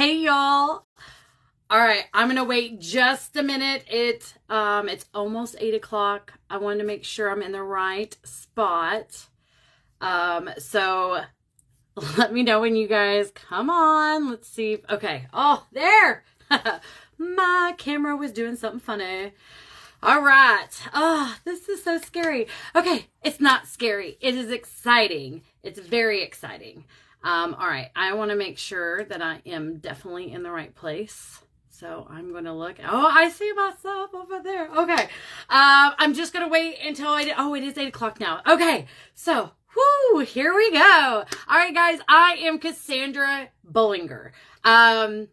Hey y'all. All right, I'm gonna wait just a minute. It's almost 8 o'clock. I wanted to make sure I'm in the right spot. So let me know when you guys come on. Let's see. Okay. Oh, there. My camera was doing something funny. All right. Oh, this is so scary. Okay, it's not scary. It is exciting. It's very exciting. All right, I want to make sure that I am definitely in the right place. So I'm going to look. Oh, I see myself over there. Okay. I'm just going to wait until it is 8 o'clock now. Okay. So, whoo, here we go. All right, guys, I am Casandra Bollinger. I've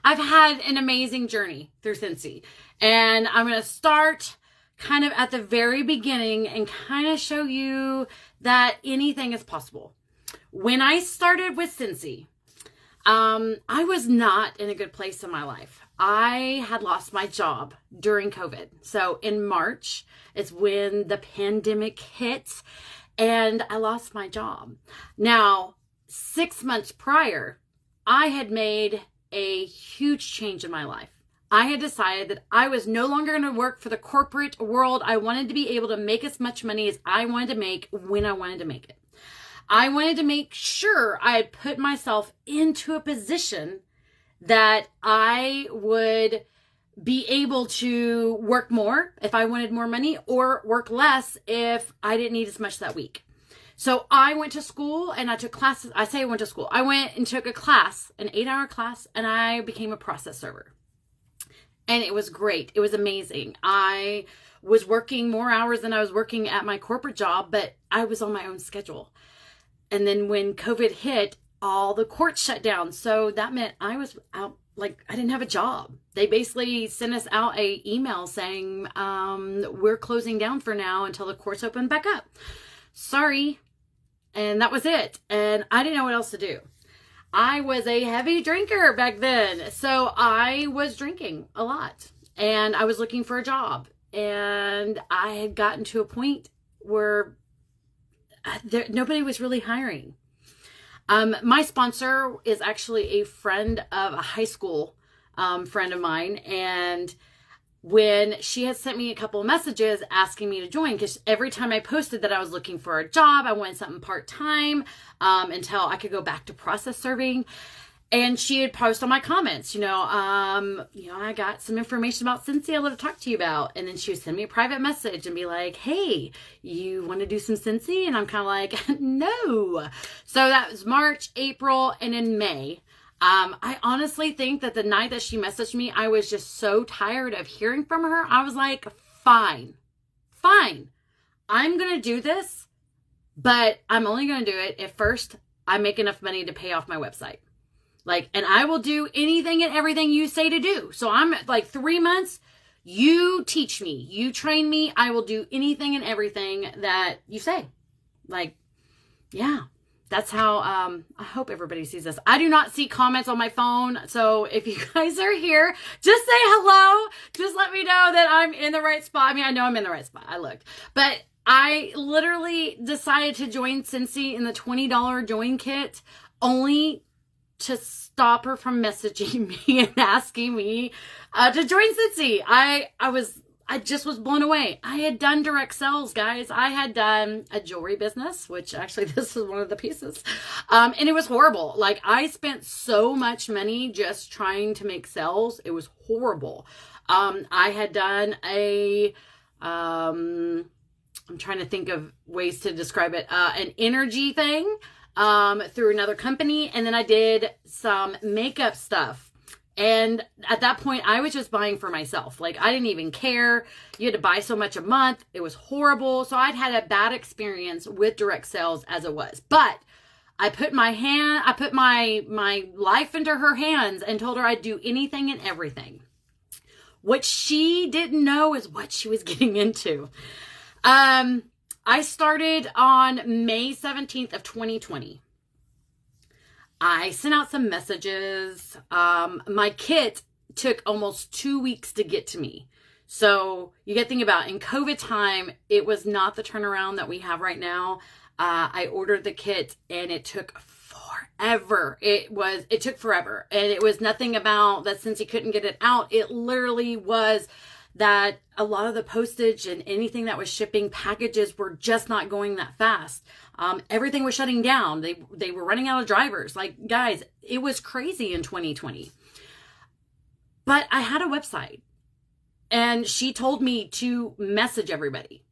had an amazing journey through Scentsy, and I'm going to start kind of at the very beginning and kind of show you that anything is possible. When I started with Scentsy, I was not in a good place in my life. I had lost my job during COVID. So in March is when the pandemic hit and I lost my job. Now, 6 months prior, I had made a huge change in my life. I had decided that I was no longer going to work for the corporate world. I wanted to be able to make as much money as I wanted to make when I wanted to make it. I wanted to make sure I had put myself into a position that I would be able to work more if I wanted more money or work less if I didn't need as much that week. So I went to school and I took classes. I say I went to school. I went and took a class, an 8-hour class, and I became a process server. And it was great. It was amazing. I was working more hours than I was working at my corporate job, but I was on my own schedule. And then when COVID hit, all the courts shut down. So that meant I was out, like I didn't have a job. They basically sent us out an email saying, we're closing down for now until the courts open back up. Sorry. And that was it. And I didn't know what else to do. I was a heavy drinker back then. So I was drinking a lot and I was looking for a job. And I had gotten to a point where nobody was really hiring. My sponsor is actually a friend of a high school friend of mine. And when she had sent me a couple of messages asking me to join, because every time I posted that I was looking for a job, I wanted something part-time until I could go back to process serving. And she had posted on my comments, I got some information about Scentsy I'd love to talk to you about. And then she would send me a private message and be like, hey, you want to do some Scentsy? And I'm kind of like, no. So that was March, April, and in May. I honestly think that the night that she messaged me, I was just so tired of hearing from her. I was like, fine. I'm going to do this, but I'm only going to do it if first I make enough money to pay off my website. And I will do anything and everything you say to do. So I'm like 3 months, you teach me, you train me. I will do anything and everything that you say. Yeah, that's how, I hope everybody sees this. I do not see comments on my phone. So if you guys are here, just say hello. Just let me know that I'm in the right spot. I mean, I know I'm in the right spot. I looked, but I literally decided to join Scentsy in the $20 join kit only to stop her from messaging me and asking me to join Scentsy. I just was blown away. I had done direct sales, guys. I had done a jewelry business, which actually this is one of the pieces. And it was horrible. I spent so much money just trying to make sales. It was horrible. I had done I'm trying to think of ways to describe it, an energy thing. Through another company. And then I did some makeup stuff. And at that point, I was just buying for myself. I didn't even care. You had to buy so much a month. It was horrible. So I'd had a bad experience with direct sales as it was. But I put my life into her hands and told her I'd do anything and everything. What she didn't know is what she was getting into. I started on May 17th of 2020. I sent out some messages. My kit took almost 2 weeks to get to me. So you got to think about in COVID time, it was not the turnaround that we have right now. I ordered the kit and it took forever. forever. It took forever. And it was nothing about that since he couldn't get it out. It literally was that a lot of the postage and anything that was shipping, packages were just not going that fast. Everything was shutting down. They were running out of drivers. Like, guys, it was crazy in 2020. But I had a website, and she told me to message everybody.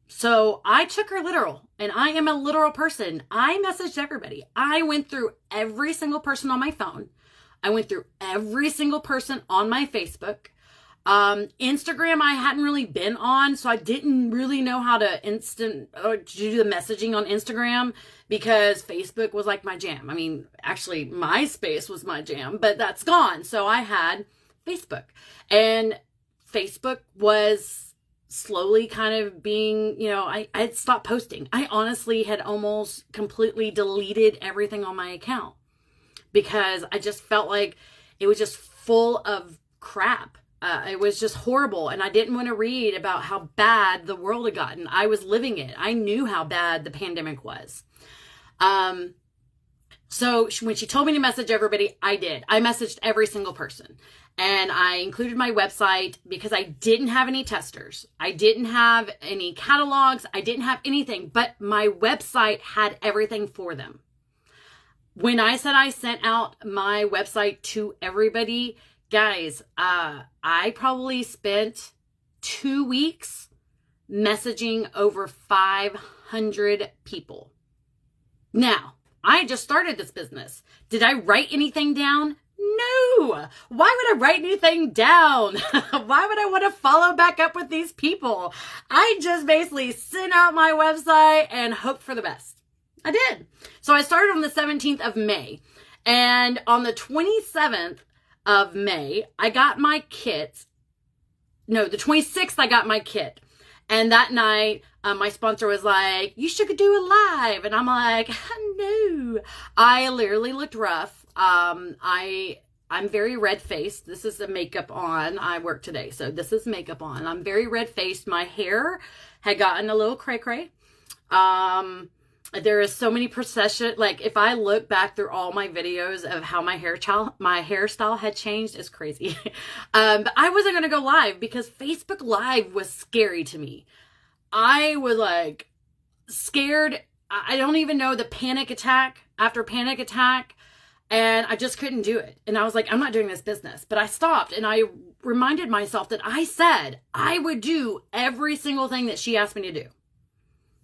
So I took her literal, and I am a literal person. I messaged everybody. I went through every single person on my phone. I went through every single person on my Facebook. Instagram, I hadn't really been on, so I didn't really know how to do the messaging on Instagram, because Facebook was like my jam. I mean, actually MySpace was my jam, but that's gone. So I had Facebook, and Facebook was slowly kind of being, I had stopped posting. I honestly had almost completely deleted everything on my account because I just felt like it was just full of crap. It was just horrible, and I didn't want to read about how bad the world had gotten. I was living it. I knew how bad the pandemic was. So when she told me to message everybody, I did. I messaged every single person, and I included my website because I didn't have any testers. I didn't have any catalogs. I didn't have anything, but my website had everything for them. When I said I sent out my website to everybody, guys, I probably spent 2 weeks messaging over 500 people. Now, I just started this business. Did I write anything down? No. Why would I write anything down? Why would I want to follow back up with these people? I just basically sent out my website and hoped for the best. I did. So I started on the 17th of May. And on the 27th of May, I got my kit. No, the 26th, I got my kit. And that night, my sponsor was like, you should do a live. And I'm like, no. I literally looked rough. I'm very red-faced. This is the makeup on. I work today, so this is makeup on. I'm very red-faced. My hair had gotten a little cray-cray. There is so many procession. Like, if I look back through all my videos of how my hairstyle had changed, it's crazy. But I wasn't going to go live because Facebook Live was scary to me. I was like scared. I don't even know, the panic attack after panic attack. And I just couldn't do it. And I was like, I'm not doing this business. But I stopped, and I reminded myself that I said I would do every single thing that she asked me to do.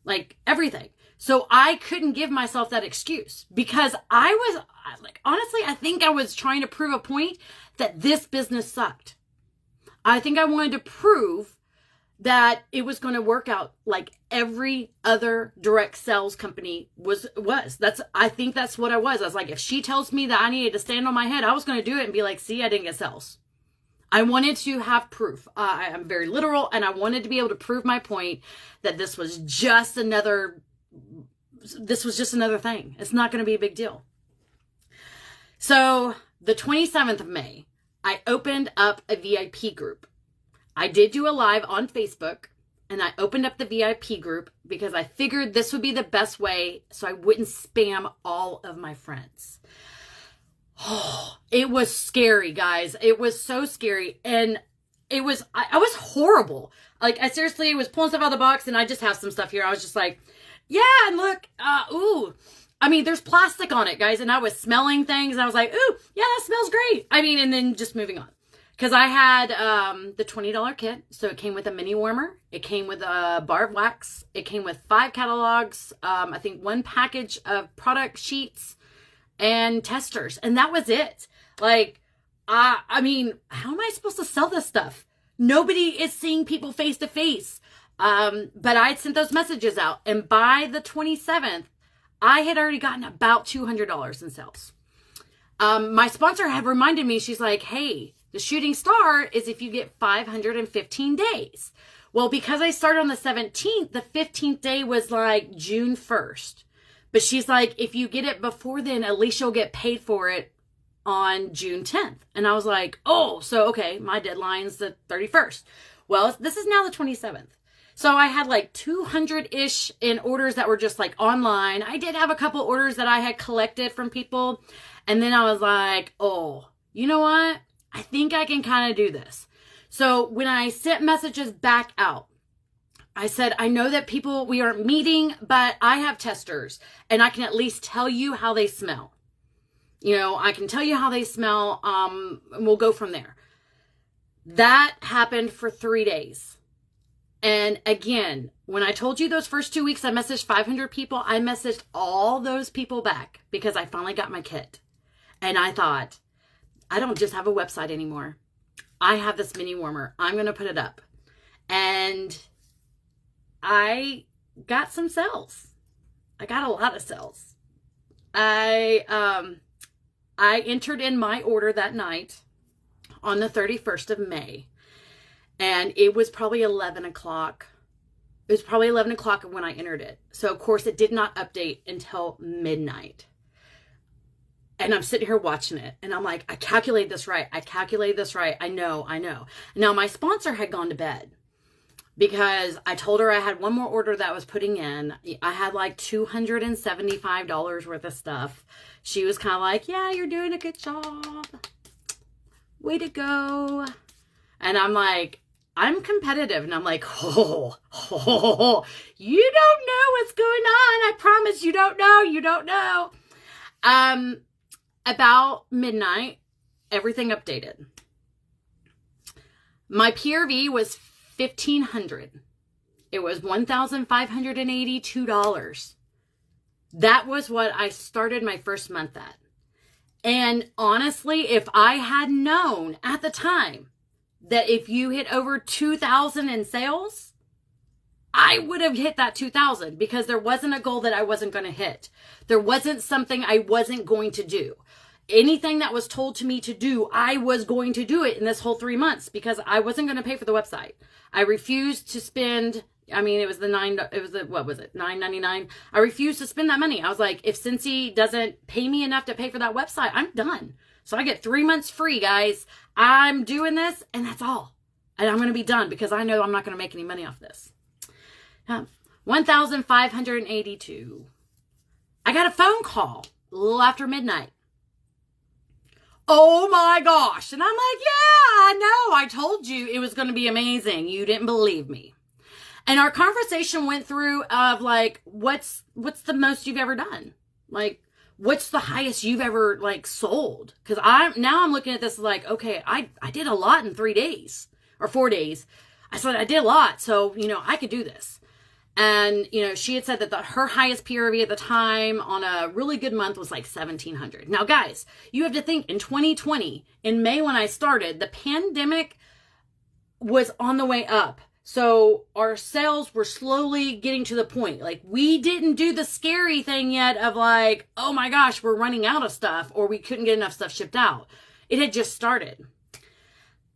Like, everything. So I couldn't give myself that excuse, because I was like, honestly, I think I was trying to prove a point that this business sucked. I think I wanted to prove that it was going to work out like every other direct sales company was. I think that's what I was. I was like, if she tells me that I needed to stand on my head, I was going to do it and be like, see, I didn't get sales. I wanted to have proof. I'm very literal, and I wanted to be able to prove my point that this was just another thing. It's not going to be a big deal. So the 27th of May, I opened up a VIP group. I did do a live on Facebook, and I opened up the VIP group because I figured this would be the best way so I wouldn't spam all of my friends. Oh, it was scary, guys. It was so scary. And I was horrible. Like, I seriously was pulling stuff out of the box, and I just have some stuff here. I was just like, yeah, and look, ooh. I mean, there's plastic on it, guys. And I was smelling things, and I was like, ooh, yeah, that smells great. I mean, and then just moving on. Because I had the $20 kit. So it came with a mini warmer. It came with a bar of wax. It came with 5 catalogs. I think 1 package of product sheets and testers. And that was it. Like, I mean, how am I supposed to sell this stuff? Nobody is seeing people face to face. But I had sent those messages out. And by the 27th, I had already gotten about $200 in sales. My sponsor had reminded me, she's like, hey, the shooting star is if you get 515 days. Well, because I started on the 17th, the 15th day was like June 1st. But she's like, if you get it before then, at least you'll get paid for it on June 10th. And I was like, oh, so okay, my deadline's the 31st. Well, this is now the 27th. So I had like 200-ish in orders that were just like online. I did have a couple orders that I had collected from people. And then I was like, oh, you know what? I think I can kind of do this. So when I sent messages back out, I said, I know that we aren't meeting, but I have testers and I can at least tell you how they smell. I can tell you how they smell. And we'll go from there. That happened for 3 days. And again, when I told you those first 2 weeks, I messaged 500 people. I messaged all those people back because I finally got my kit. And I thought, I don't just have a website anymore. I have this mini warmer. I'm going to put it up. And I got some sales. I got a lot of sales. I entered in my order that night on the 31st of May. And it was probably 11 o'clock. It was probably 11 o'clock when I entered it. So, of course, it did not update until midnight. And I'm sitting here watching it. And I'm like, I calculated this right. I know. Now, my sponsor had gone to bed. Because I told her I had one more order that I was putting in. I had like $275 worth of stuff. She was kind of like, yeah, you're doing a good job. Way to go. And I'm like, I'm competitive. And I'm like, oh, you don't know what's going on. I promise you don't know. About midnight, everything updated. My PRV was $1,500. It was $1,582. That was what I started my first month at. And honestly, if I had known at the time that if you hit over 2,000 in sales, I would have hit that 2,000 because there wasn't a goal that I wasn't going to hit. There wasn't something I wasn't going to do. Anything that was told to me to do, I was going to do it in this whole 3 months because I wasn't going to pay for the website. I refused to spend, what was it, $9.99? I refused to spend that money. I was like, if Scentsy doesn't pay me enough to pay for that website, I'm done. So I get 3 months free, guys. I'm doing this and that's all. And I'm going to be done because I know I'm not going to make any money off this. $1,582. I got a phone call a little after midnight. Oh my gosh. And I'm like, yeah, I know. I told you it was going to be amazing. You didn't believe me. And our conversation went through of like, what's the most you've ever done? Like, what's the highest you've ever like sold? Cause I'm looking at this like, okay, I did a lot in 3 days or 4 days. I said, I did a lot. So, I could do this. And, she had said that her highest PRV at the time on a really good month was like 1,700. Now, guys, you have to think in 2020, in May when I started, the pandemic was on the way up. So our sales were slowly getting to the point. Like we didn't do the scary thing yet of like, oh my gosh, we're running out of stuff or we couldn't get enough stuff shipped out. It had just started.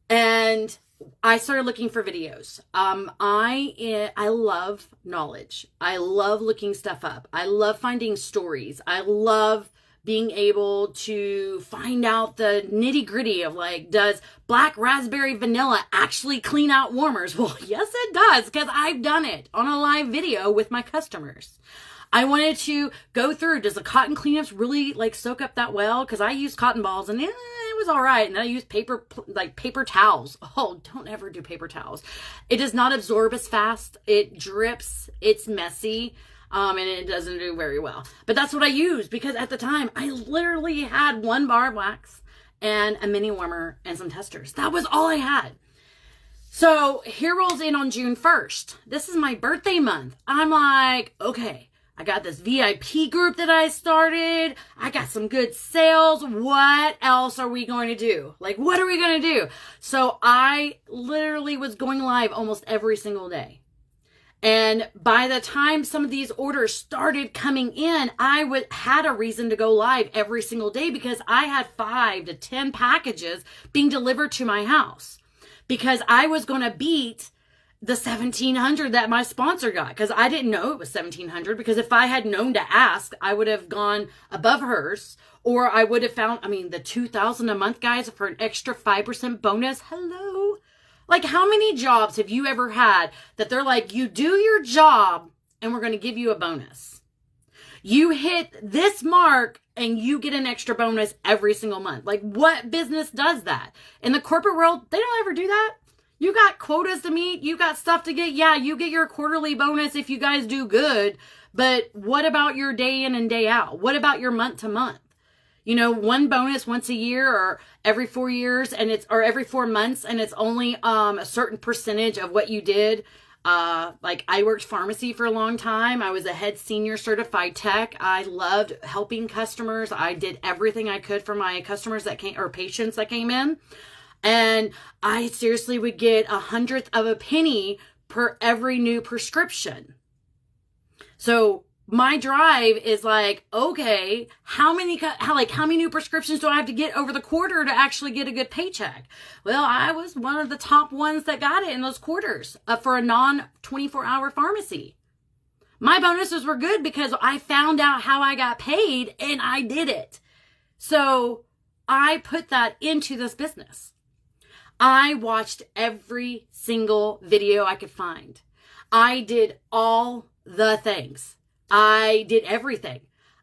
And I started looking for videos. I love knowledge. I love looking stuff up. I love finding stories. I love being able to find out the nitty gritty of like, does black raspberry vanilla actually clean out warmers? Well, yes, it does because I've done it on a live video with my customers. I wanted to go through, does the cotton cleanups really like soak up that well? Because I use cotton balls and it was all right. And then I use paper towels. Oh, don't ever do paper towels. It does not absorb as fast. It drips. It's messy. And it doesn't do very well. But that's what I used because at the time I literally had 1 bar of wax and a mini warmer and some testers. That was all I had. So here rolls in on June 1st. This is my birthday month. I'm like, okay. I got this VIP group that I started. I got some good sales. What else are we going to do? Like, what are we going to do? So I literally was going live almost every single day. And by the time some of these orders started coming in, I had a reason to go live every single day because I had 5 to 10 packages being delivered to my house because I was going to beat the 1,700 that my sponsor got because I didn't know it was 1,700 because if I had known to ask, I would have gone above hers or I would have found, the 2,000 a month, guys, for an extra 5% bonus. Hello. Like, how many jobs have you ever had that they're like, you do your job and we're going to give you a bonus? You hit this mark and you get an extra bonus every single month. Like, what business does that? In the corporate world, they don't ever do that. You got quotas to meet. You got stuff to get. Yeah, you get your quarterly bonus if you guys do good. But what about your day in and day out? What about your month to month? You know, one bonus once a year or every 4 years or every 4 months, and it's only a certain percentage of what you did. Like, I worked pharmacy for a long time. I was a head senior certified tech. I loved helping customers. I did everything I could for my customers that came, or patients that came in. And I seriously would get 1/100th of a penny per every new prescription. So my drive is like, okay, how many new prescriptions do I have to get over the quarter to actually get a good paycheck? Well, I was one of the top ones that got it in those quarters for a non-24-hour pharmacy. My bonuses were good because I found out how I got paid and I did it. So I put that into this business. I watched every single video I could find. I did all the things. I did everything.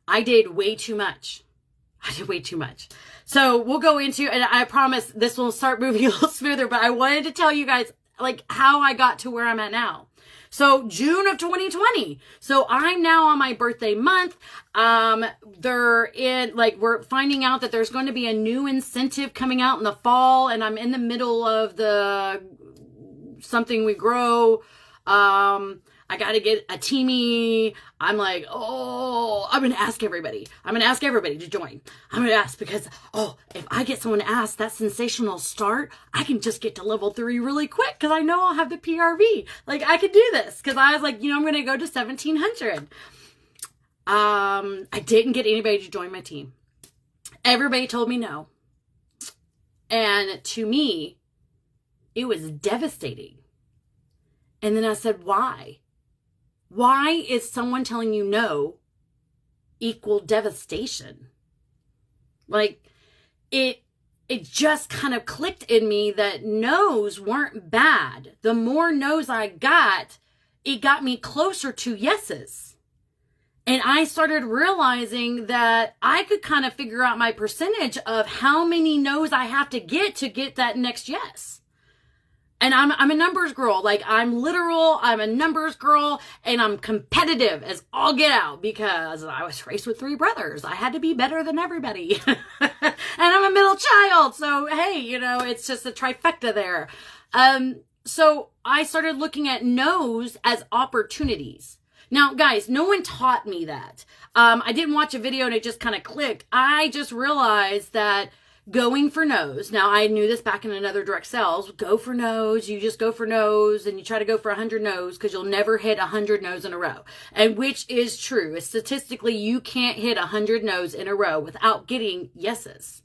I did way too much. So we'll go into, and I promise this will start moving a little smoother, but I wanted to tell you guys like how I got to where I'm at now. So June of 2020. So I'm now on my birthday month. We're finding out that there's going to be a new incentive coming out in the fall, and I'm in the middle of the something we grow. I got to get a teamie. I'm like, I'm going to ask everybody. I'm going to ask everybody to join. I'm going to ask because, if I get someone to ask that Scentsational start, I can just get to level 3 really quick because I know I'll have the PRV. Like, I could do this because I was like, I'm going to go to 1700. I didn't get anybody to join my team. Everybody told me no. And to me, it was devastating. And then I said, why? Why is someone telling you no equal devastation? Like, it just kind of clicked in me that no's weren't bad. The more no's I got, it got me closer to yeses. And I started realizing that I could kind of figure out my percentage of how many no's I have to get that next yes. And I'm a numbers girl. Like, I'm a numbers girl, and I'm competitive as all get out because I was raised with 3 brothers. I had to be better than everybody. And I'm a middle child. So, hey, it's just a trifecta there. So I started looking at no's as opportunities. Now, guys, no one taught me that. I didn't watch a video and it just kind of clicked. I just realized that going for no's. Now, I knew this back in another direct sales. Go for no's. You just go for no's and you try to go for 100 no's because you'll never hit 100 no's in a row. And which is true. Statistically, you can't hit 100 no's in a row without getting yeses.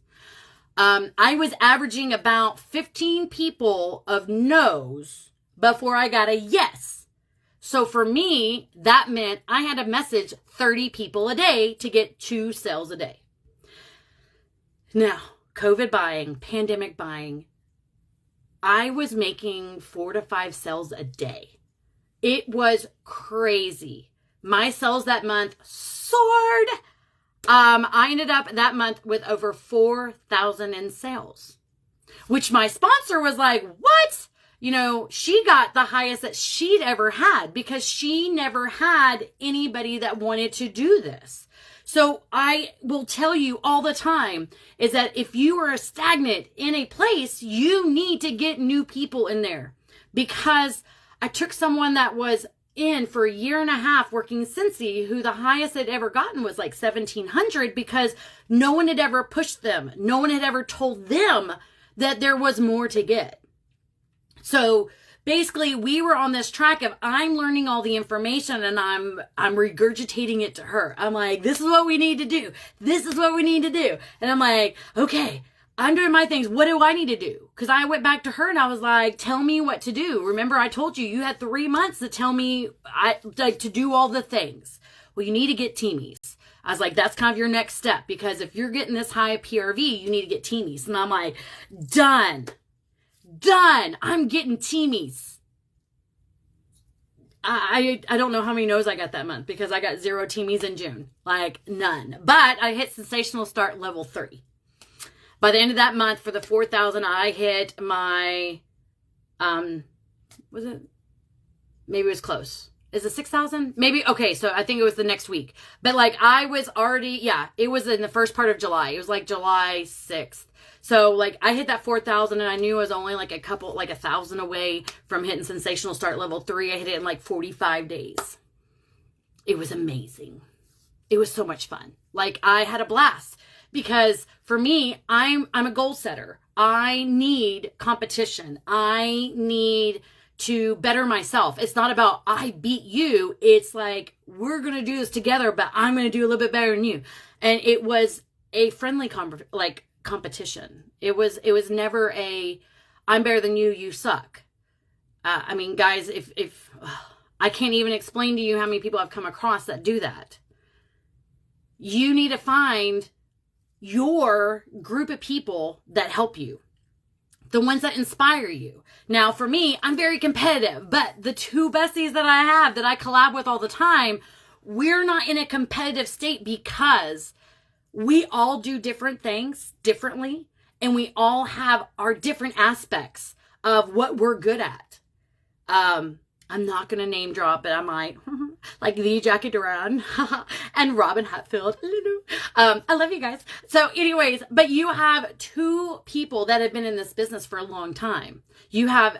I was averaging about 15 people of no's before I got a yes. So for me, that meant I had to message 30 people a day to get 2 sales a day. Now, COVID buying, pandemic buying, I was making 4 to 5 sales a day. It was crazy. My sales that month soared. I ended up that month with over 4,000 in sales, which my sponsor was like, what? She got the highest that she'd ever had because she never had anybody that wanted to do this. So I will tell you all the time is that if you are stagnant in a place, you need to get new people in there, because I took someone that was in for 1.5 years working Scentsy, who the highest they'd ever gotten was like 1,700 because no one had ever pushed them. No one had ever told them that there was more to get. So basically, we were on this track of I'm learning all the information and I'm regurgitating it to her. I'm like, this is what we need to do. This is what we need to do. And I'm like, okay, I'm doing my things. What do I need to do? Because I went back to her and I was like, tell me what to do. Remember, I told you had 3 months to tell me to do all the things. Well, you need to get teamies. I was like, that's kind of your next step, because if you're getting this high PRV, you need to get teamies. And I'm like, done. done. I'm getting teamies. I don't know how many no's I got that month because I got 0 teamies in June. Like none. But I hit Scentsational Start level 3. By the end of that month for the 4,000, I hit my, was it? Maybe it was close. Is it 6,000? Maybe. Okay. So I think it was the next week, but like I was already, yeah, it was in the first part of July. It was like July 6th. So like I hit that 4,000 and I knew I was only like 1,000 away from hitting Scentsational Start level 3. I hit it in like 45 days. It was amazing. It was so much fun. Like I had a blast because for me, I'm a goal setter. I need competition. I need to better myself. It's not about I beat you. It's like we're going to do this together, but I'm going to do a little bit better than you. And it was a friendly competition. It was never a I'm better than you, you suck. I mean, guys, if I can't even explain to you how many people I've come across that do that. You need to find your group of people that help you. The ones that inspire you. Now, for me, I'm very competitive, but the 2 besties that I have that I collab with all the time, we're not in a competitive state because we all do different things differently, and we all have our different aspects of what we're good at. I'm not going to name drop, but I might. Like the Jackie Duran and Robin Hatfield. I love you guys. So anyways, but you have 2 people that have been in this business for a long time. You have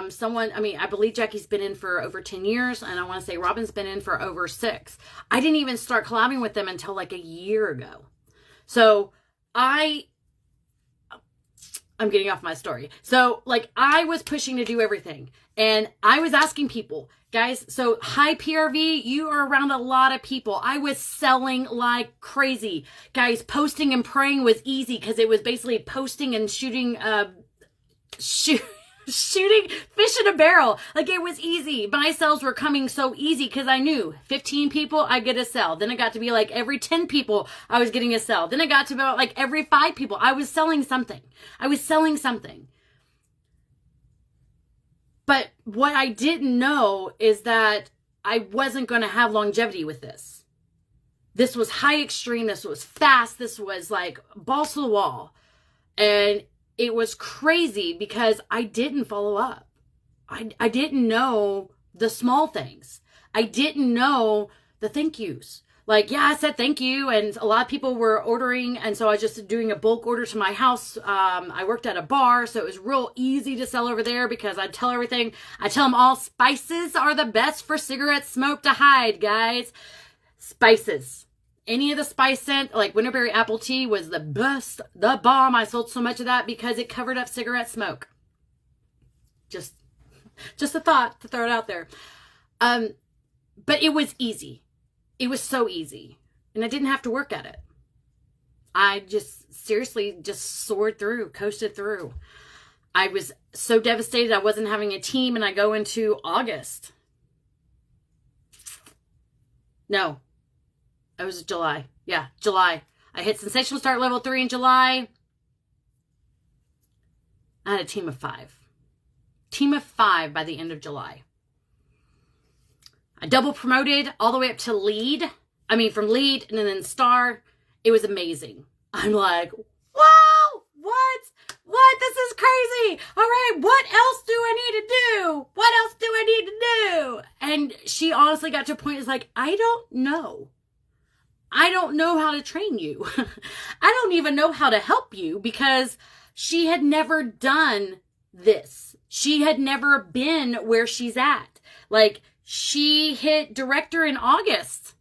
someone, I mean, I believe Jackie's been in for over 10 years, and I want to say Robin's been in for over 6. I didn't even start collabing with them until like a year ago. So I'm getting off my story. So like I was pushing to do everything, and I was asking people, guys, so high PRV, you are around a lot of people. I was selling like crazy. Guys, posting and praying was easy because it was basically posting and shooting shooting fish in a barrel. Like it was easy. My sales were coming so easy because I knew 15 people I get a sell. Then it got to be like every 10 people I was getting a sell. Then it got to about like every 5 people I was selling something. But what I didn't know is that I wasn't going to have longevity with this. This was high extreme. This was fast. This was like balls to the wall. And it was crazy because I didn't follow up. I didn't know the small things. I didn't know the thank yous. Like, yeah, I said thank you, and a lot of people were ordering, and so I was just doing a bulk order to my house. I worked at a bar, so it was real easy to sell over there because I tell everything. I tell them all spices are the best for cigarette smoke to hide, guys. Spices. Any of the spice scent, like Winterberry apple tea was the best, the bomb. I sold so much of that because it covered up cigarette smoke. Just a thought to throw it out there. But it was easy. It was so easy. And I didn't have to work at it. I just seriously just soared through, coasted through. I was so devastated I wasn't having a team, and I go into August. No. It was July. Yeah, July. I hit Scentsational Start level 3 in July. I had a team of 5. Team of 5 by the end of July. I double promoted all the way up to lead. I mean, from lead and then star. It was amazing. I'm like, wow, what? This is crazy. All right, what else do I need to do? What else do I need to do? And she honestly got to a point, it's like, I don't know. I don't know how to train you. I don't even know how to help you because she had never done this. She had never been where she's at. Like, she hit director in August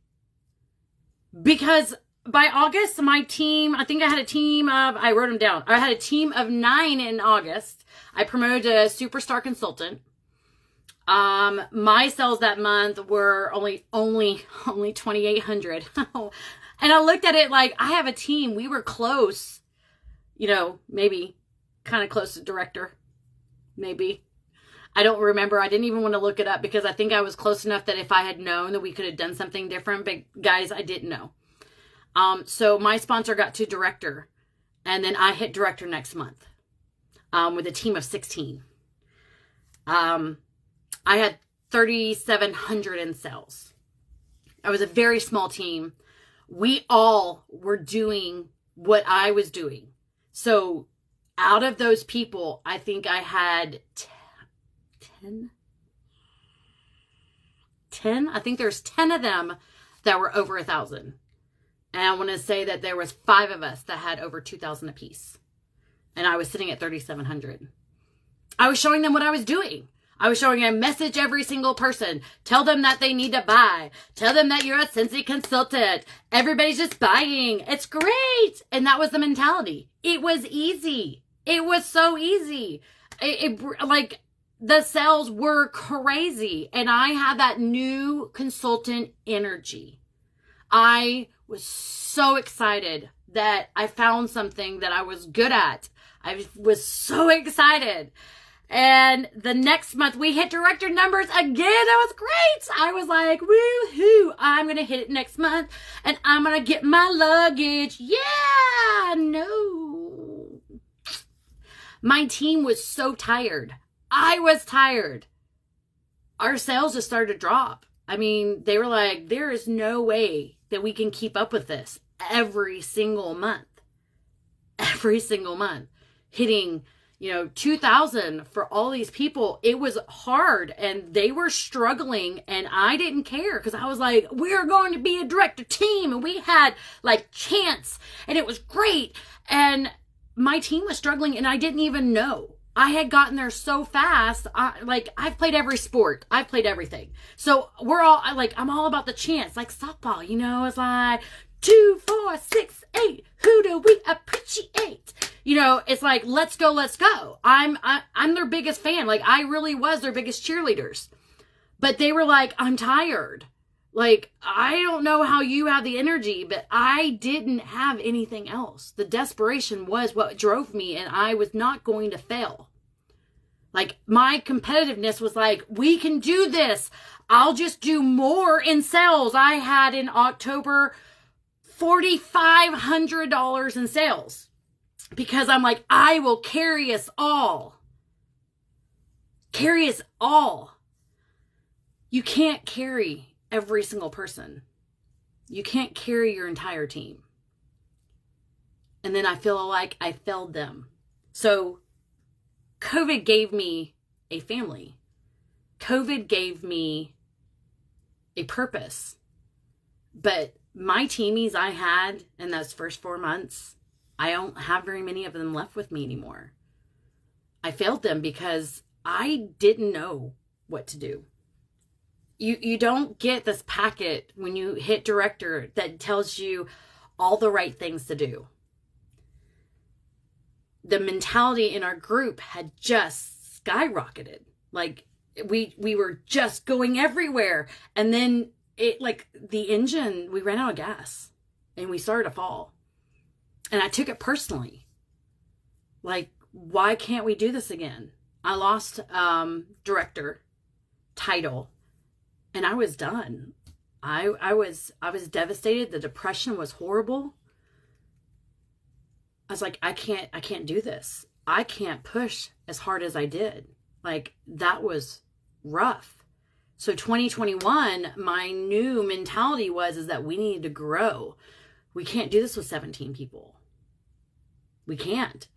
because by August, my team, I think I had a team of, I wrote them down. I had a team of 9 in August. I promoted a SuperStar Consultant. My sales that month were only 2,800. And I looked at it like, I have a team. We were close, maybe kind of close to director. Maybe. I don't remember. I didn't even want to look it up because I think I was close enough that if I had known that we could have done something different, but guys, I didn't know. So my sponsor got to director, and then I hit director next month. with a team of 16. I had 3,700 in sales. I was a very small team. We all were doing what I was doing. So out of those people, I think I had 10. I think there's 10 of them that were over 1,000. And I want to say that there was 5 of us that had over 2,000 apiece. And I was sitting at 3,700. I was showing them what I was doing. I was showing a message every single person. Tell them that they need to buy. Tell them that you're a Scentsy consultant. Everybody's just buying. It's great. And that was the mentality. It was easy. It was so easy. Like the sales were crazy. And I had that new consultant energy. I was so excited that I found something that I was good at. I was so excited. And the next month we hit director numbers again. That was great. I was like, woohoo, I'm going to hit it next month and I'm going to get my luggage. Yeah, no. My team was so tired. I was tired. Our sales just started to drop. I mean, they were like, there is no way that we can keep up with this every single month. Every single month. Hitting 2,000 for all these people. It was hard and they were struggling and I didn't care because I was like, we're going to be a director team and we had like chance and it was great. And my team was struggling and I didn't even know. I had gotten there so fast. I've played every sport. I've played everything. So we're all I'm all about the chance, like softball, it's like 2, 4, 6, 8. Who do we appreciate? It's like, let's go, let's go. I'm their biggest fan. Like I really was their biggest cheerleaders, but they were like, I'm tired. Like, I don't know how you have the energy, but I didn't have anything else. The desperation was what drove me and I was not going to fail. Like my competitiveness was like, we can do this. I'll just do more in sales. I had in October, $4,500 in sales. Because I'm like, I will carry us all. Carry us all. You can't carry every single person. You can't carry your entire team. And then I feel like I failed them. So COVID gave me a family. COVID gave me a purpose. But my teamies I had in those first 4 months, I don't have very many of them left with me anymore. I failed them because I didn't know what to do. You don't get this packet when you hit director that tells you all the right things to do. The mentality in our group had just skyrocketed. Like we were just going everywhere. And then the engine, we ran out of gas and we started to fall. And I took it personally. Like, why can't we do this again? I lost director title and I was done. I was devastated. The depression was horrible. I was like, I can't do this. I can't push as hard as I did. Like, that was rough. So 2021, my new mentality is that we needed to grow. We can't do this with 17 people. We can't.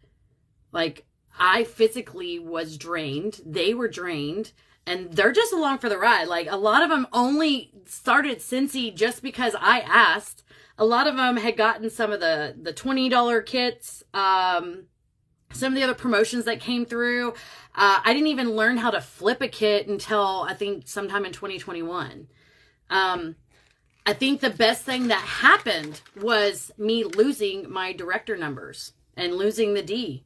Like, I physically was drained. They were drained. And they're just along for the ride. Like, a lot of them only started Scentsy just because I asked. A lot of them had gotten some of the $20 kits. Some of the other promotions that came through. I didn't even learn how to flip a kit until, I think, sometime in 2021. I think the best thing that happened was me losing my director numbers and losing the D.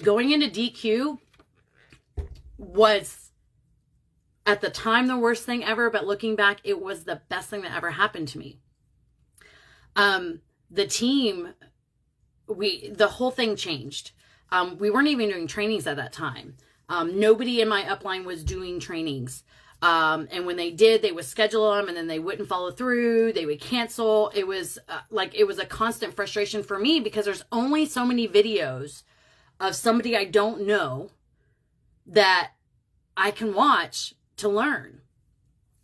Going into DQ was, at the time, the worst thing ever, but looking back, it was the best thing that ever happened to me. The team, the whole thing changed. We weren't even doing trainings at that time. Nobody in my upline was doing trainings. And when they did, they would schedule them and then they wouldn't follow through. They would cancel. It was it was a constant frustration for me because there's only so many videos of somebody I don't know that I can watch to learn.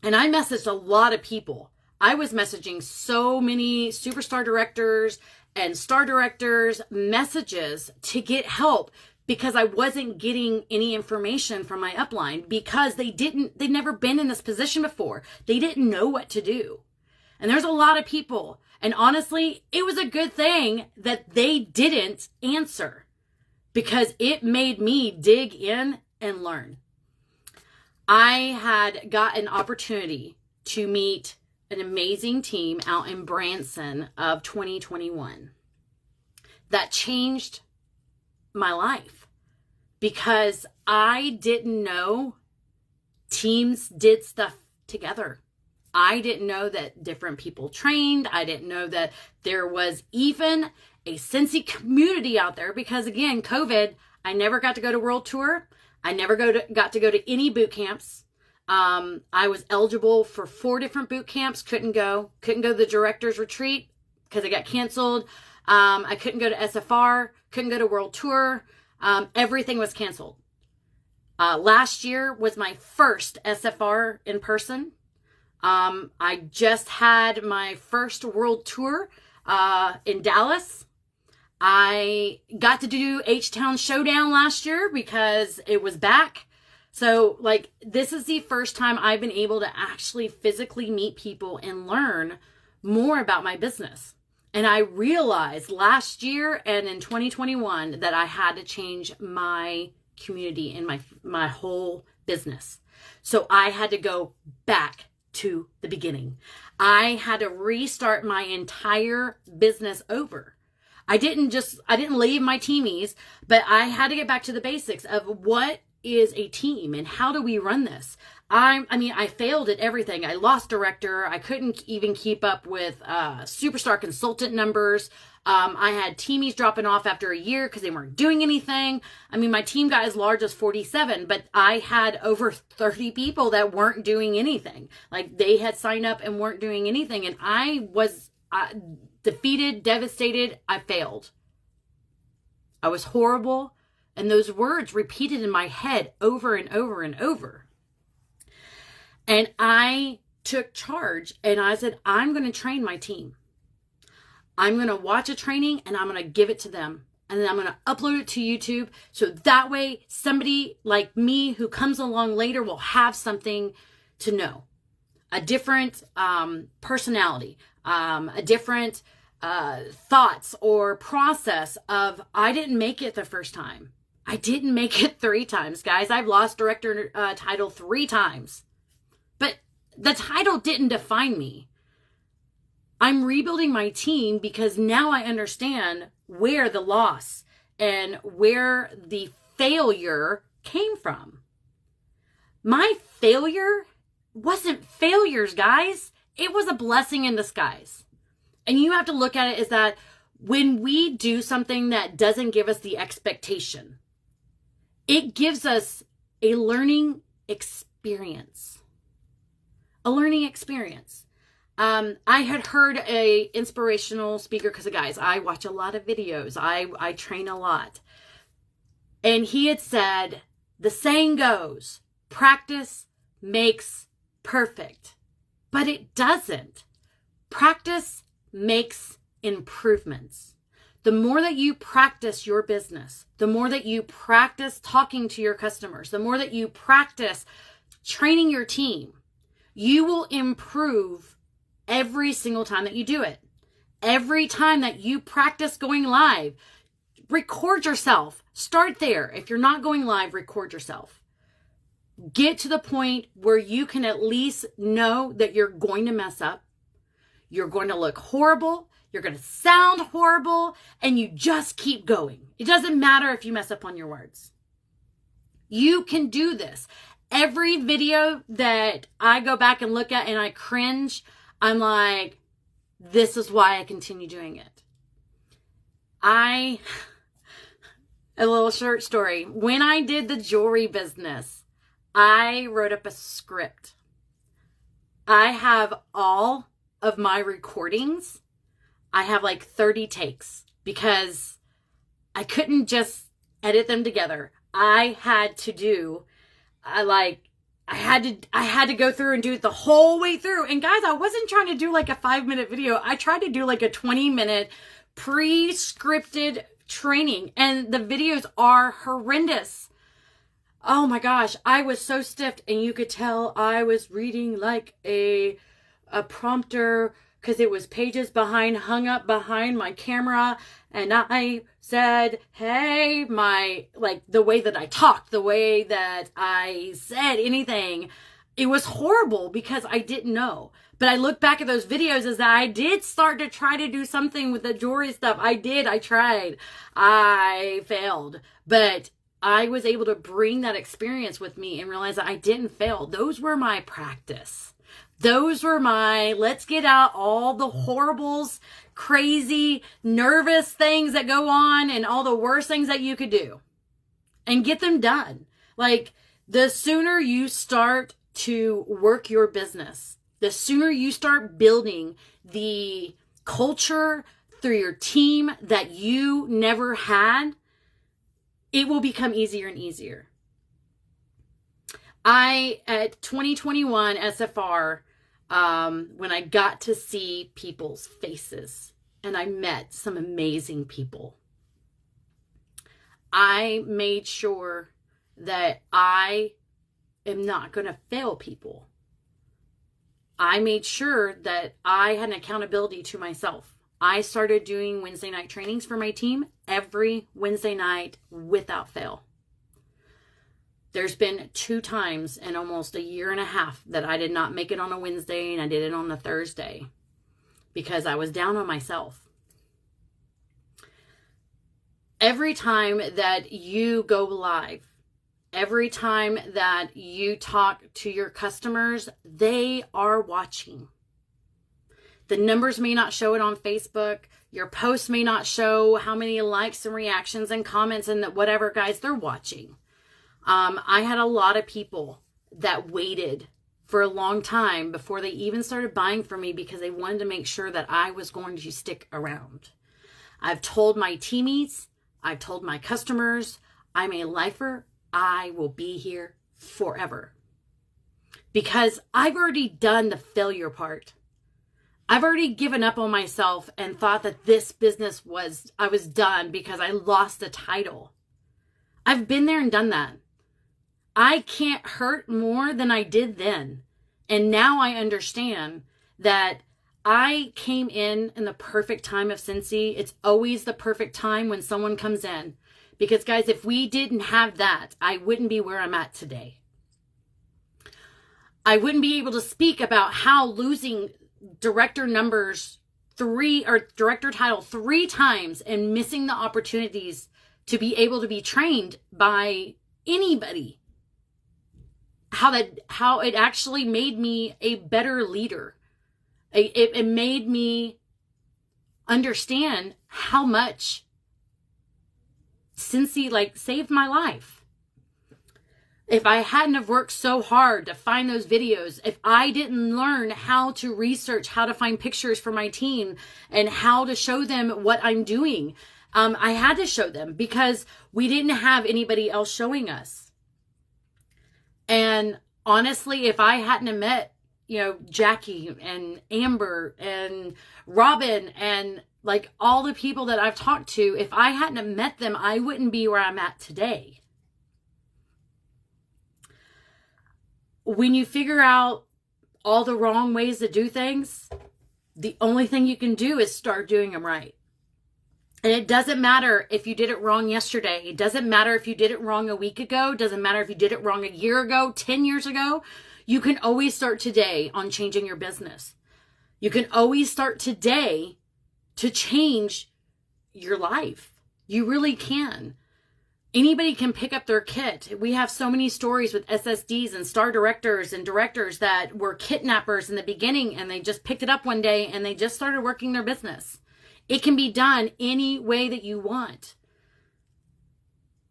And I messaged a lot of people. I was messaging so many superstar directors and star directors messages to get help because I wasn't getting any information from my upline because they'd never been in this position before. They didn't know what to do. And there's a lot of people. And honestly, it was a good thing that they didn't answer because it made me dig in and learn. I had got an opportunity to meet an amazing team out in Branson of 2021 that changed my life because I didn't know teams did stuff together. I didn't know that different people trained. I didn't know that there was even a Scentsy community out there because, again, COVID, I never got to go to World Tour. I never got to go to any boot camps. I was eligible for 4 different boot camps. Couldn't go to the director's retreat because it got canceled. I couldn't go to SFR. Couldn't go to World Tour. Everything was canceled. Last year was my first SFR in person. I just had my first World Tour in Dallas. I got to do H-Town Showdown last year because it was back. So, this is the first time I've been able to actually physically meet people and learn more about my business. And I realized last year and in 2021 that I had to change my community and my whole business. So I had to go back to the beginning. I had to restart my entire business over. I didn't leave my teamies, but I had to get back to the basics of what is a team and how do we run this. I failed at everything. I lost director. I couldn't even keep up with SuperStar Consultant numbers. I had teamies dropping off after a year because they weren't doing anything. My team got as large as 47, but I had over 30 people that weren't doing anything. They had signed up and weren't doing anything. And I was defeated, devastated. I failed. I was horrible. And those words repeated in my head over and over and over. And I took charge and I said, I'm going to train my team. I'm going to watch a training and I'm going to give it to them. And then I'm going to upload it to YouTube. So that way somebody like me who comes along later will have something to know. A different personality, a different thoughts or process of, I didn't make it the first time. I didn't make it 3 times, guys. I've lost director title 3 times. But the title didn't define me. I'm rebuilding my team because now I understand where the loss and where the failure came from. My failure wasn't failures, guys. It was a blessing in disguise. And you have to look at it as that when we do something that doesn't give us the expectation, it gives us a learning experience. A learning experience. I had heard a inspirational speaker, because guys, I watch a lot of videos. I train a lot. And he had said, the saying goes, practice makes perfect. But it doesn't. Practice makes improvements. The more that you practice your business, the more that you practice talking to your customers, the more that you practice training your team, you will improve every single time that you do it. Every time that you practice going live, record yourself. Start there. If you're not going live, record yourself. Get to the point where you can at least know that you're going to mess up. You're going to look horrible. You're going to sound horrible. And you just keep going. It doesn't matter if you mess up on your words. You can do this. Every video that I go back and look at and I cringe, I'm like, this is why I continue doing it. A little short story. When I did the jewelry business, I wrote up a script. I have all of my recordings. I have like 30 takes because I couldn't just edit them together. I had to do, I had to go through and do it the whole way through. And guys, I wasn't trying to do like a 5-minute video. I tried to do like a 20-minute pre-scripted training, and the videos are horrendous. Oh my gosh, I was so stiff, and you could tell I was reading like a prompter because it was pages hung up behind my camera, and I said, hey, the way that I talked, the way that I said anything, it was horrible because I didn't know. But I look back at those videos as that I did start to try to do something with the jewelry stuff. I tried. I failed. But I was able to bring that experience with me and realize that I didn't fail. Those were my practice. Those were my, let's get out all the horribles, crazy, nervous things that go on and all the worst things that you could do and get them done. Like, the sooner you start to work your business, the sooner you start building the culture through your team that you never had, it will become easier and easier. At 2021 SFR, when I got to see people's faces and I met some amazing people, I made sure that I am not going to fail people. I made sure that I had an accountability to myself. I started doing Wednesday night trainings for my team every Wednesday night without fail. There's been 2 times in almost a year and a half that I did not make it on a Wednesday and I did it on a Thursday because I was down on myself. Every time that you go live, every time that you talk to your customers, they are watching. The numbers may not show it on Facebook. Your posts may not show how many likes and reactions and comments and whatever, guys, they're watching. I had a lot of people that waited for a long time before they even started buying from me because they wanted to make sure that I was going to stick around. I've told my teamies, I've told my customers, I'm a lifer. I will be here forever because I've already done the failure part. I've already given up on myself and thought that this business I was done because I lost the title. I've been there and done that. I can't hurt more than I did then. And now I understand that I came in the perfect time of Scentsy. It's always the perfect time when someone comes in. Because guys, if we didn't have that, I wouldn't be where I'm at today. I wouldn't be able to speak about how losing director title 3 times and missing the opportunities to be able to be trained by anybody. How it actually made me a better leader. It made me understand how much Scentsy saved my life. If I hadn't have worked so hard to find those videos, if I didn't learn how to research, how to find pictures for my team and how to show them what I'm doing, I had to show them because we didn't have anybody else showing us. And honestly, if I hadn't have met, Jackie and Amber and Robin and all the people that I've talked to, if I hadn't have met them, I wouldn't be where I'm at today. When you figure out all the wrong ways to do things, the only thing you can do is start doing them right. And it doesn't matter if you did it wrong yesterday. It doesn't matter if you did it wrong a week ago. It doesn't matter if you did it wrong a year ago, 10 years ago. You can always start today on changing your business. You can always start today to change your life. You really can. Anybody can pick up their kit. We have so many stories with SSDs and star directors and directors that were kidnappers in the beginning and they just picked it up one day and they just started working their business. It can be done any way that you want.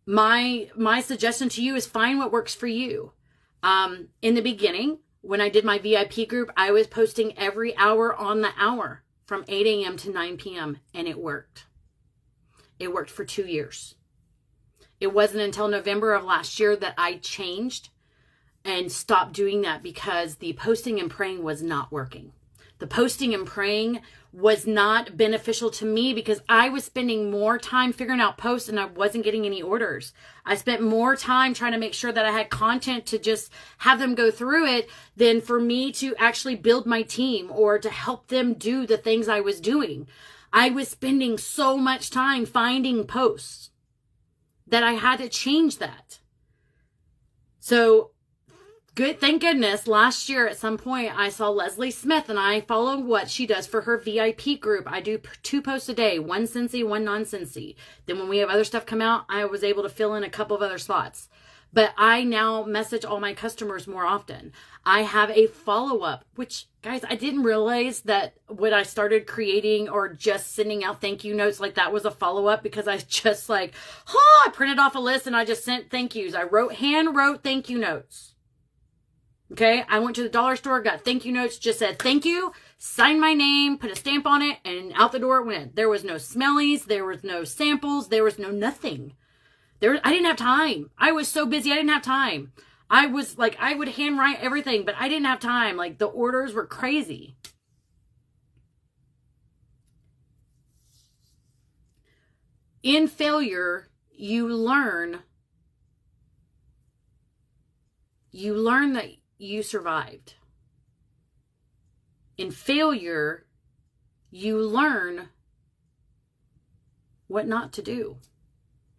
My suggestion to you is find what works for you. In the beginning, when I did my VIP group, I was posting every hour on the hour from 8 a.m. to 9 p.m. and it worked. It worked for 2 years. It wasn't until November of last year that I changed and stopped doing that because the posting and praying was not working. The posting and praying was not beneficial to me because I was spending more time figuring out posts and I wasn't getting any orders. I spent more time trying to make sure that I had content to just have them go through it than for me to actually build my team or to help them do the things I was doing. I was spending so much time finding posts that I had to change that. So good, thank goodness, last year at some point I saw Leslie Smith and I follow what she does for her VIP group. I do 2 posts a day, one Scentsy, one non-Scentsy. Then when we have other stuff come out, I was able to fill in a couple of other slots. But I now message all my customers more often. I have a follow-up, which, guys, I didn't realize that when I started creating or just sending out thank you notes, like that was a follow-up because I just like, I printed off a list and I just sent thank yous. I hand wrote thank you notes. Okay, I went to the dollar store, got thank you notes, just said thank you, signed my name, put a stamp on it, and out the door it went. There was no smellies, there was no samples, there was no nothing. I didn't have time. I was so busy, I didn't have time. I was like, I would handwrite everything, but I didn't have time. Like, the orders were crazy. In failure, you learn that you survived. In failure, you learn what not to do.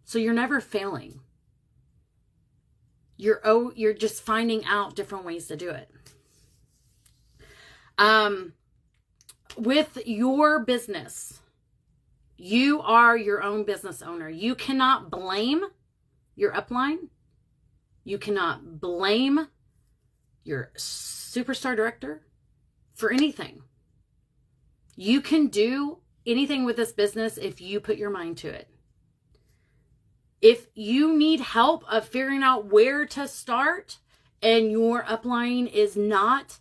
So you're never failing. You're just finding out different ways to do it. With your business, you are your own business owner. You cannot blame your upline. You cannot blame your superstar director for anything. You can do anything with this business if you put your mind to it. If you need help of figuring out where to start and your upline is not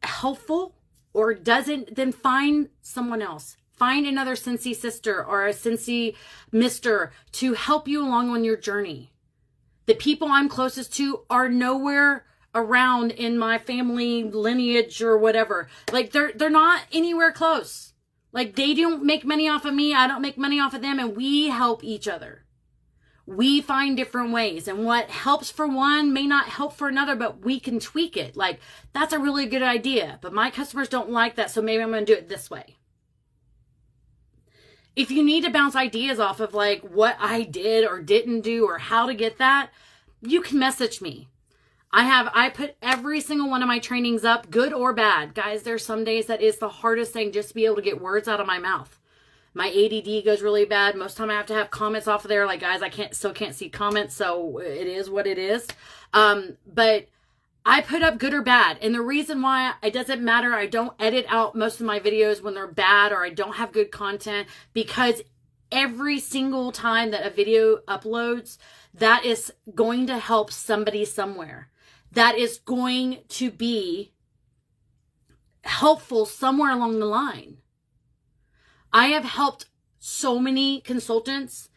helpful or doesn't, then find someone else. Find another Scentsy sister or a Scentsy mister to help you along on your journey. The people I'm closest to are nowhere around in my family lineage or whatever. Like they're not anywhere close. Like they don't make money off of me. I don't make money off of them. And we help each other. We find different ways. And what helps for one may not help for another, but we can tweak it. Like, that's a really good idea. But my customers don't like that. So maybe I'm going to do it this way. If you need to bounce ideas off of like what I did or didn't do or how to get that, you can message me. I put every single one of my trainings up, good or bad. Guys, there's some days that is the hardest thing just to be able to get words out of my mouth. My ADD goes really bad. Most of the time I have to have comments off of there. Like, guys, I still can't see comments, so it is what it is. But I put up good or bad. And the reason why it doesn't matter, I don't edit out most of my videos when they're bad or I don't have good content, because every single time that a video uploads, that is going to help somebody somewhere. That is going to be helpful somewhere along the line. I have helped so many consultants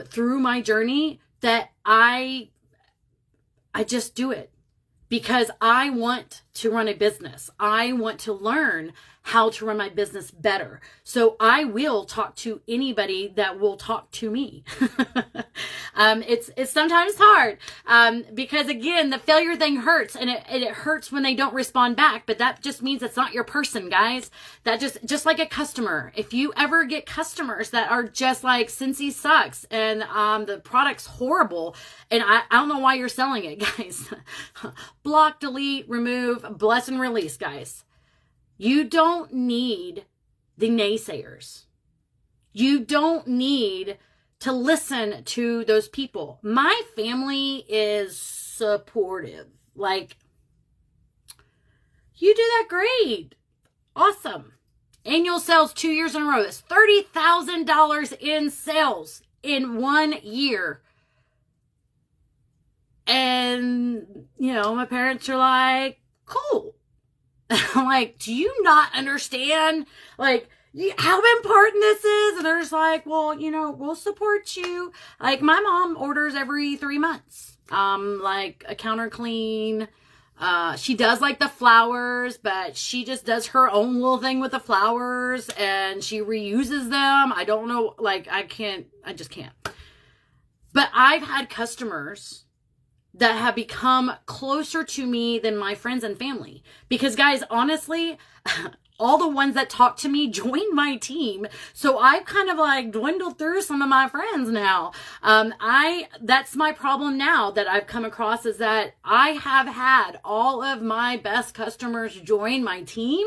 through my journey that I just do it because I want to run a business. I want to learn how to run my business better. So I will talk to anybody that will talk to me. It's sometimes hard because, again, the failure thing hurts, and it hurts when they don't respond back. But that just means it's not your person, guys. That just like a customer. If you ever get customers that are just like, Scentsy sucks and the product's horrible, and I don't know why you're selling it, guys. Block, delete, remove, bless and release, guys. You don't need the naysayers. You don't need to listen to those people. My family is supportive. Like, you do that great. Awesome. Annual sales 2 years in a row. That's $30,000 in sales in 1 year. And, you know, my parents are like, cool. I'm like, do you not understand, like, how important this is? And they're just like, well, you know, we'll support you. Like, my mom orders every 3 months, like a counter clean. She does like the flowers, but she just does her own little thing with the flowers and she reuses them. I don't know, like, I just can't. But I've had customers that have become closer to me than my friends and family. Because guys, honestly, all the ones that talk to me joined my team. So I've kind of like dwindled through some of my friends now. That's my problem now that I've come across, is that I have had all of my best customers join my team.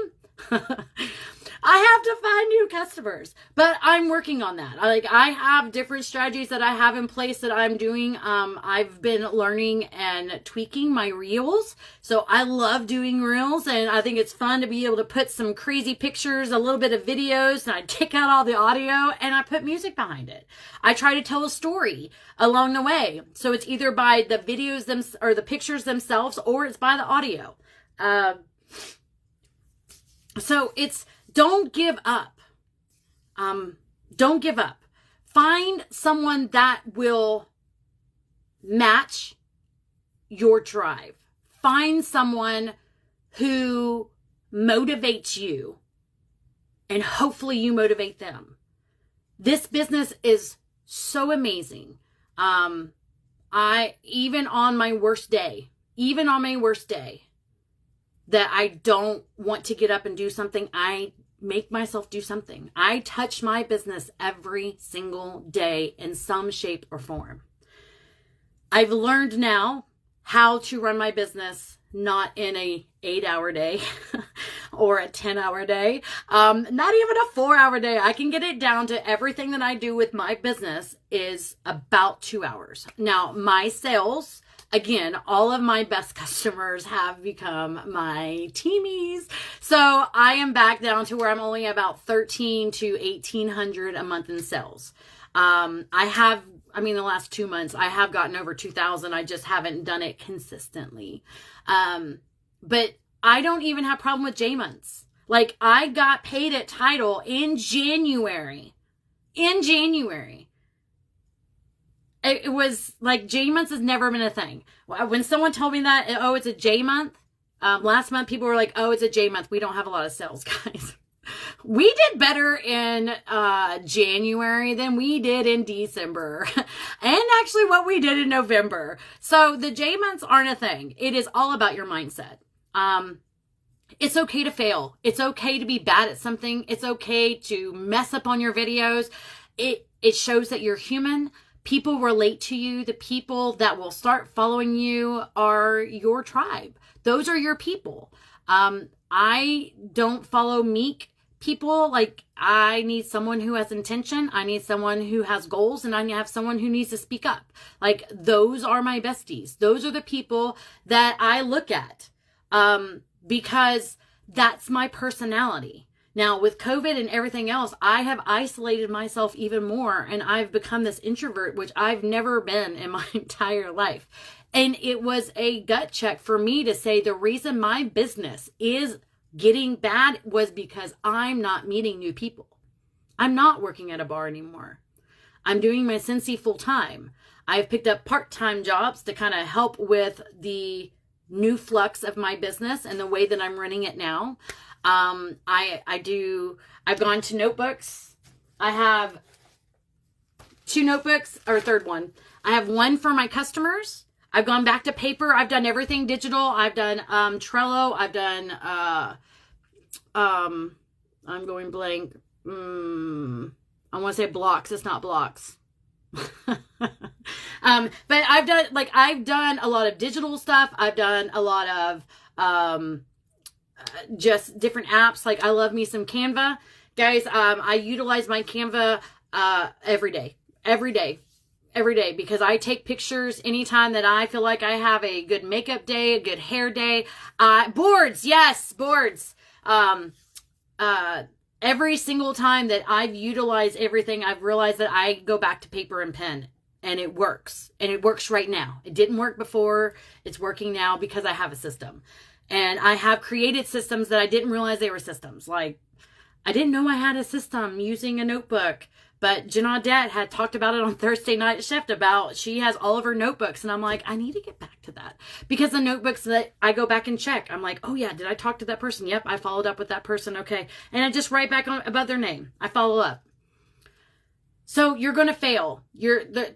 I have to find new customers, but I'm working on that. I have different strategies that I have in place that I'm doing. I've been learning and tweaking my reels. So I love doing reels, and I think it's fun to be able to put some crazy pictures, a little bit of videos, and I take out all the audio and I put music behind it. I try to tell a story along the way. So it's either by the videos or the pictures themselves, or it's by the audio. So it's, don't give up. Don't give up. Find someone that will match your drive. Find someone who motivates you, and hopefully you motivate them. This business is so amazing. Even on my worst day, that I don't want to get up and do something, I make myself do something. I touch my business every single day in some shape or form. I've learned now how to run my business, not in a 8-hour day or a 10-hour day, not even a 4-hour day. I can get it down to everything that I do with my business is about 2 hours. Now, my sales, again, all of my best customers have become my teamies. So I am back down to where I'm only about 1,300 to 1,800 a month in sales. The last 2 months, I have gotten over 2,000. I just haven't done it consistently. But I don't even have problem with J months. Like, I got paid at Title in January. It was like, J months has never been a thing. When someone told me that, oh, it's a J month. Last month, people were like, oh, it's a J month. We don't have a lot of sales, guys. We did better in January than we did in December, and actually what we did in November. So the J months aren't a thing. It is all about your mindset. It's okay to fail. It's okay to be bad at something. It's okay to mess up on your videos. It shows that you're human. People relate to you. The people that will start following you are your tribe. Those are your people. I don't follow meek people. Like, I need someone who has intention. I need someone who has goals, and I have someone who needs to speak up. Like, those are my besties. Those are the people that I look at, because that's my personality. Now, with COVID and everything else, I have isolated myself even more, and I've become this introvert, which I've never been in my entire life. And it was a gut check for me to say the reason my business is getting bad was because I'm not meeting new people. I'm not working at a bar anymore. I'm doing my Scentsy full time. I've picked up part-time jobs to kind of help with the new flux of my business and the way that I'm running it now. I've gone to notebooks. I have 2 notebooks, or a third one. I have one for my customers. I've gone back to paper. I've done everything digital. I've done Trello. I've done I'm going blank. I want to say blocks. It's not blocks. But I've done a lot of digital stuff. I've done a lot of just different apps. Like, I love me some Canva. Guys, I utilize my Canva every day, because I take pictures anytime that I feel like I have a good makeup day, a good hair day. Boards, yes, boards. Every single time that I've utilized everything, I've realized that I go back to paper and pen. and it works. And it works right now. It didn't work before. It's working now because I have a system. And I have created systems that I didn't realize they were systems. Like, I didn't know I had a system using a notebook. But Janadette had talked about it on Thursday Night Shift about she has all of her notebooks. And I'm like, I need to get back to that. Because the notebooks that I go back and check, I'm like, oh yeah, did I talk to that person? Yep, I followed up with that person. Okay. And I just write back on above their name. I follow up. So you're going to fail.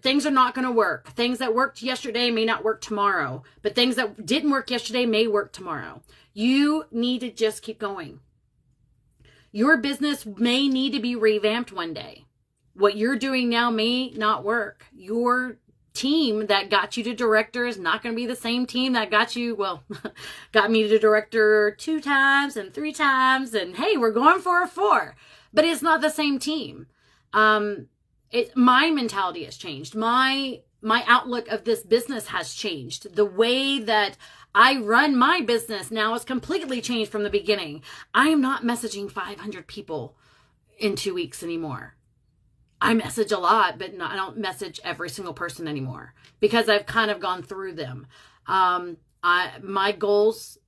Things are not going to work. Things that worked yesterday may not work tomorrow. But things that didn't work yesterday may work tomorrow. You need to just keep going. Your business may need to be revamped one day. What you're doing now may not work. Your team that got you to director is not going to be the same team that got you, well, got me to director 2 times and 3 times. And hey, we're going for a 4. But it's not the same team. My mentality has changed. My outlook of this business has changed. The way that I run my business now is completely changed from the beginning. I am not messaging 500 people in 2 weeks anymore. I message a lot, but I don't message every single person anymore because I've kind of gone through them. My goals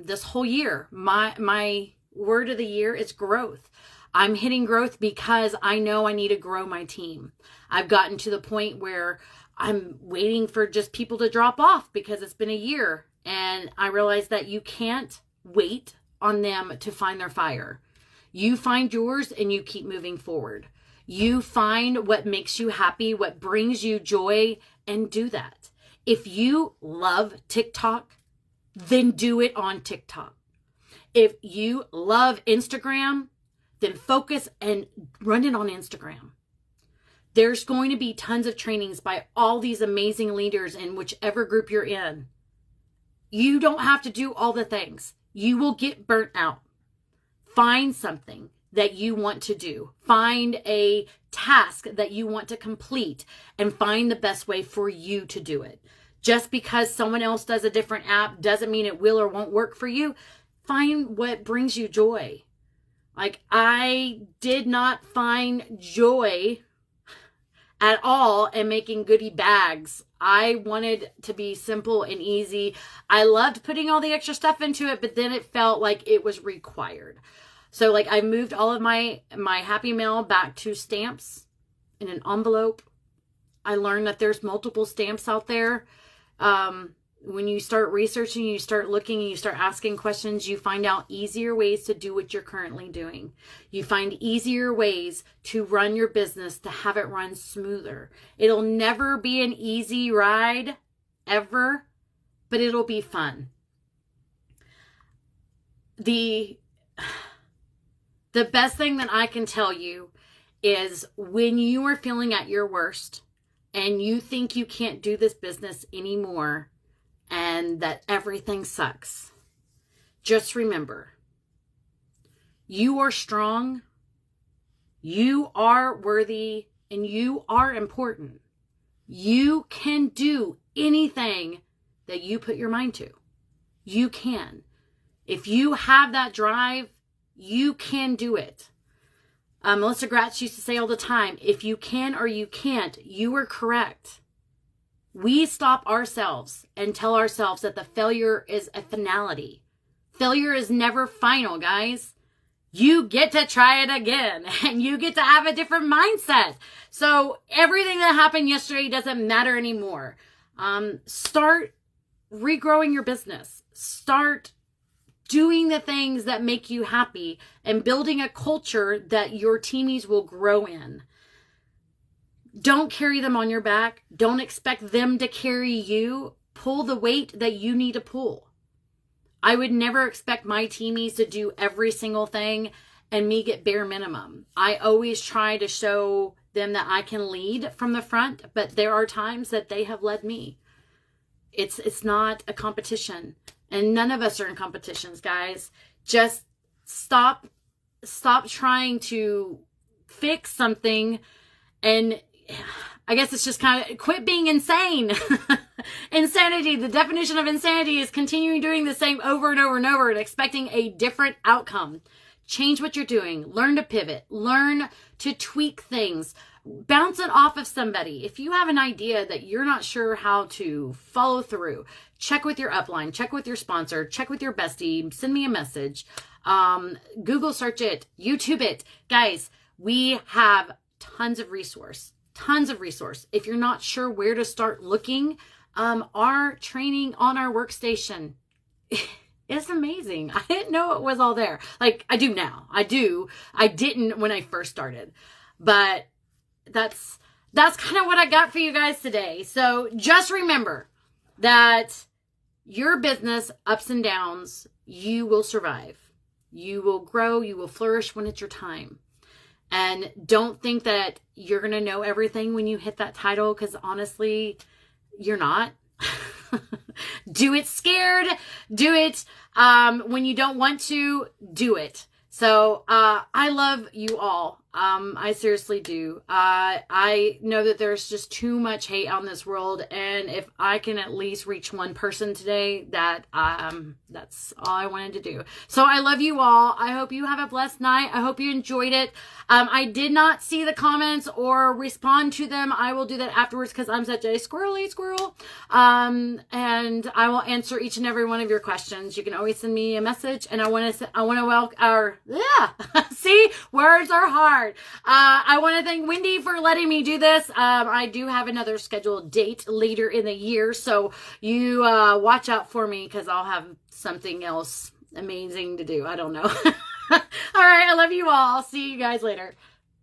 this whole year, my word of the year is growth. I'm hitting growth because I know I need to grow my team. I've gotten to the point where I'm waiting for just people to drop off because it's been a year. And I realize that you can't wait on them to find their fire. You find yours and you keep moving forward. You find what makes you happy, what brings you joy, and do that. If you love TikTok, then do it on TikTok. If you love Instagram, then focus and run it on Instagram. There's going to be tons of trainings by all these amazing leaders in whichever group you're in. You don't have to do all the things. You will get burnt out. Find something that you want to do. Find a task that you want to complete and find the best way for you to do it. Just because someone else does a different app doesn't mean it will or won't work for you. Find what brings you joy. Like, I did not find joy at all in making goodie bags. I wanted to be simple and easy. I loved putting all the extra stuff into it, but then it felt like it was required. So like I moved all of my Happy Mail back to stamps in an envelope. I learned that there's multiple stamps out there. When you start researching, you start looking, and you start asking questions, you find out easier ways to do what you're currently doing. You find easier ways to run your business, to have it run smoother. It'll never be an easy ride, ever, but it'll be fun. The best thing that I can tell you is when you are feeling at your worst and you think you can't do this business anymore and that everything sucks, just remember, you are strong, you are worthy, and you are important. You can do anything that you put your mind to. You can. If you have that drive, you can do it. Melissa Gratz used to say all the time, if you can or you can't, you are correct. We stop ourselves and tell ourselves that the failure is a finality. Failure is never final, guys. You get to try it again and you get to have a different mindset. So everything that happened yesterday doesn't matter anymore. Start regrowing your business. Start doing the things that make you happy and building a culture that your teamies will grow in. Don't carry them on your back. Don't expect them to carry you. Pull the weight that you need to pull. I would never expect my teamies to do every single thing and me get bare minimum. I always try to show them that I can lead from the front, but there are times that they have led me. It's not a competition. And none of us are in competitions, guys. Just stop trying to fix something. And I guess it's just kind of quit being insane. Insanity. The definition of insanity is continuing doing the same over and over and over and expecting a different outcome. change what you're doing, learn to pivot, learn to tweak things, bounce it off of somebody. If you have an idea that you're not sure how to follow through, check with your upline, check with your sponsor, check with your bestie, send me a message, Google search it, YouTube it. Guys, we have tons of resource. If you're not sure where to start looking, our training on our workstation is amazing. I didn't know it was all there. Like, I do now. I didn't when I first started. But that's kind of what I got for you guys today. So just remember that your business, ups and downs, you will survive. You will grow. You will flourish when it's your time. And don't think that you're going to know everything when you hit that title, because honestly, you're not. Do it scared. Do it when you don't want to. Do it. So I love you all. I seriously do. I know that there's just too much hate on this world, and if I can at least reach one person today, that's all I wanted to do. So I love you all. I hope you have a blessed night. I hope you enjoyed it. I did not see the comments or respond to them. I will do that afterwards because I'm such a squirrely squirrel. And I will answer each and every one of your questions. You can always send me a message, and I want to welcome see, words are hard. I want to thank Wendy for letting me do this. I do have another scheduled date later in the year, so you watch out for me because I'll have something else amazing to do. I don't know. All right, I love you all. I'll see you guys later.